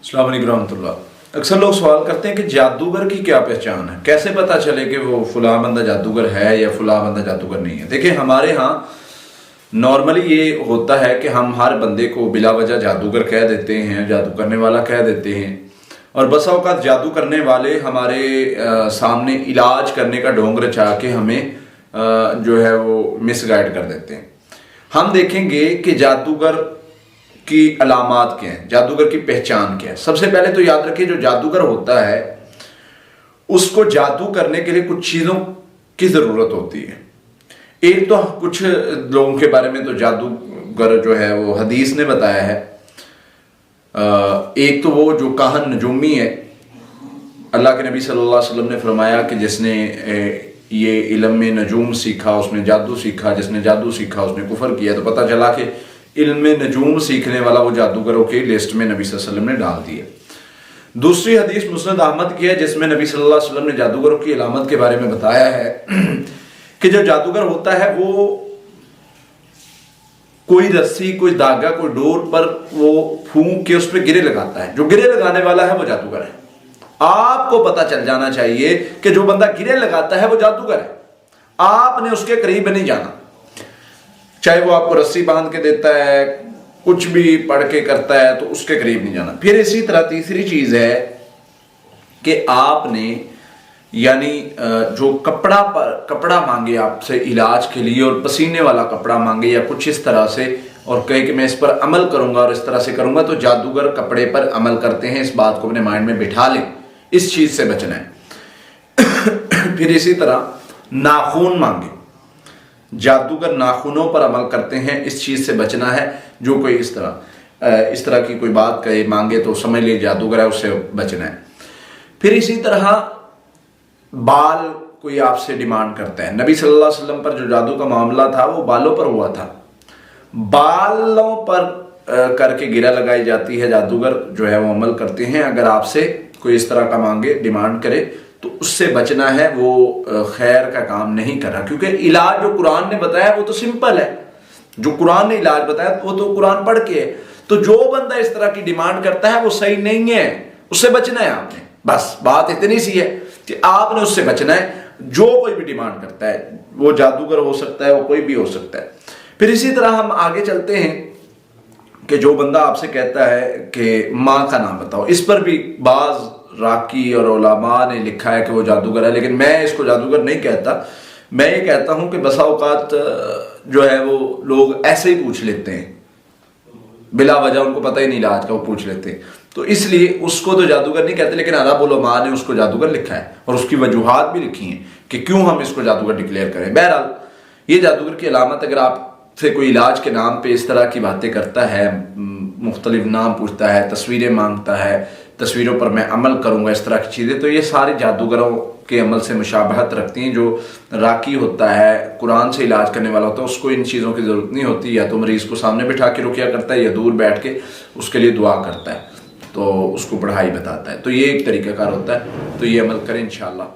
अस्सलाम वालेकुम रहमतुल्लाह। अक्सर लोग सवाल करते हैं कि जादूगर की क्या पहचान है, कैसे पता चले कि वो फुला बंदा जादूगर है या फुला बंदा जादूगर नहीं है। देखिए, हमारे यहाँ नॉर्मली ये होता है कि हम हर बंदे को बिला वजह जादूगर कह देते हैं, जादू करने वाला कह देते हैं, और बसा औकात जादू करने वाले हमारे सामने इलाज करने का ढोंग रचा के हमें जो है वो मिसगाइड कर देते हैं। हम देखेंगे कि जादूगर की अलामात क्या है, जादूगर की पहचान क्या है। सबसे पहले तो याद रखिए, जो जादूगर होता है उसको जादू करने के लिए कुछ चीजों की जरूरत होती है। एक तो कुछ लोगों के बारे में तो जादूगर जो है वो हदीस ने बताया है। एक तो वो जो काहन नजूमी है, अल्लाह के नबी सल्लल्लाहु अलैहि वसल्लम ने फरमाया कि जिसने ये इल्म में नजूम सीखा उसने जादू सीखा, जिसने जादू सीखा उसने कुफर किया। तो पता चला कि इल्म में नजूम सीखने वाला वो जादूगरों की लिस्ट में नबी सल्लल्लाहु अलैहि वसल्लम ने डाल दिया। दूसरी हदीस मुस्नद अहमद की है, जिसमें नबी सल्लल्लाहु अलैहि वसल्लम ने जादूगरों की अलामत के बारे में बताया है कि जो जादूगर होता है वो कोई रस्सी, कोई धागा, कोई डोर पर वो फूंक के उस पर गिरे लगाता है। जो गिरे लगाने वाला है वो जादूगर है। आपको पता चल जाना चाहिए कि जो बंदा गिरे लगाता है वो जादूगर है। आपने उसके करीब नहीं जाना, चाहे वो आपको रस्सी बांध के देता है, कुछ भी पढ़ के करता है, तो उसके करीब नहीं जाना। फिर इसी तरह तीसरी चीज है कि आपने यानी जो कपड़ा मांगे आपसे इलाज के लिए, और पसीने वाला कपड़ा मांगे या कुछ इस तरह से, और कहे कि मैं इस पर अमल करूंगा और इस तरह से करूंगा, तो जादूगर कपड़े पर अमल करते हैं। इस बात को अपने माइंड में बिठा लें, इस चीज से बचना है। फिर इसी तरह नाखून मांगे, जादूगर नाखूनों पर अमल करते हैं, इस चीज से बचना है। जो कोई इस तरह की कोई बात कहे मांगे तो समझ लीजिए जादूगर है, उससे बचना है। फिर इसी तरह बाल कोई आपसे डिमांड करता है। नबी सल्लल्लाहु अलैहि वसल्लम पर जो जादू का मामला था वो बालों पर हुआ था। बालों पर करके गिरा लगाई जाती है, जादूगर जो है वो अमल करते हैं। अगर आपसे कोई इस तरह का मांगे, डिमांड करे, तो उससे बचना है। वो खैर का काम नहीं कर रहा, क्योंकि इलाज जो कुरान ने बताया वो तो सिंपल है। जो कुरान ने इलाज बताया वो तो कुरान पढ़ के है। तो जो बंदा इस तरह की डिमांड करता है वो सही नहीं है, उससे बचना है आपने। बस बात इतनी सी है कि आपने उससे बचना है। जो कोई भी डिमांड करता है, वो जादूगर हो सकता है, वो कोई भी हो सकता है। फिर इसी तरह हम आगे चलते हैं कि जो बंदा आपसे कहता है कि माँ का नाम बताओ, इस पर भी बाज राकी और उलमा ने लिखा है कि वो जादूगर है, लेकिन मैं इसको जादूगर नहीं कहता। मैं ये कहता हूं कि बसा औकात जो है वो लोग ऐसे ही पूछ लेते हैं, बिला वजह, उनको पता ही नहीं इलाज का, वो पूछ लेते हैं। तो इसलिए उसको तो जादूगर नहीं कहते, लेकिन अरब उलमा ने उसको जादूगर लिखा है और उसकी वजूहात भी लिखी हैं कि क्यों हम इसको जादूगर डिक्लेयर करें। बहरहाल, ये जादूगर की अलामत, अगर आपसे कोई इलाज के नाम पे इस तरह की बातें करता है, मुख्तलिफ नाम पूछता है, तस्वीरें मांगता है, तस्वीरों पर मैं अमल करूंगा, इस तरह की चीज़ें, तो ये सारे जादूगरों के अमल से मुशाबहत रखती हैं। जो राकी होता है, कुरान से इलाज करने वाला होता है, उसको इन चीज़ों की ज़रूरत नहीं होती। या तो मरीज़ को सामने बिठा के रुकिया करता है, या दूर बैठ के उसके लिए दुआ करता है, तो उसको पढ़ाई बताता है। तो ये एक तरीक़ाकार होता है। तो ये अमल करें इंशाअल्लाह।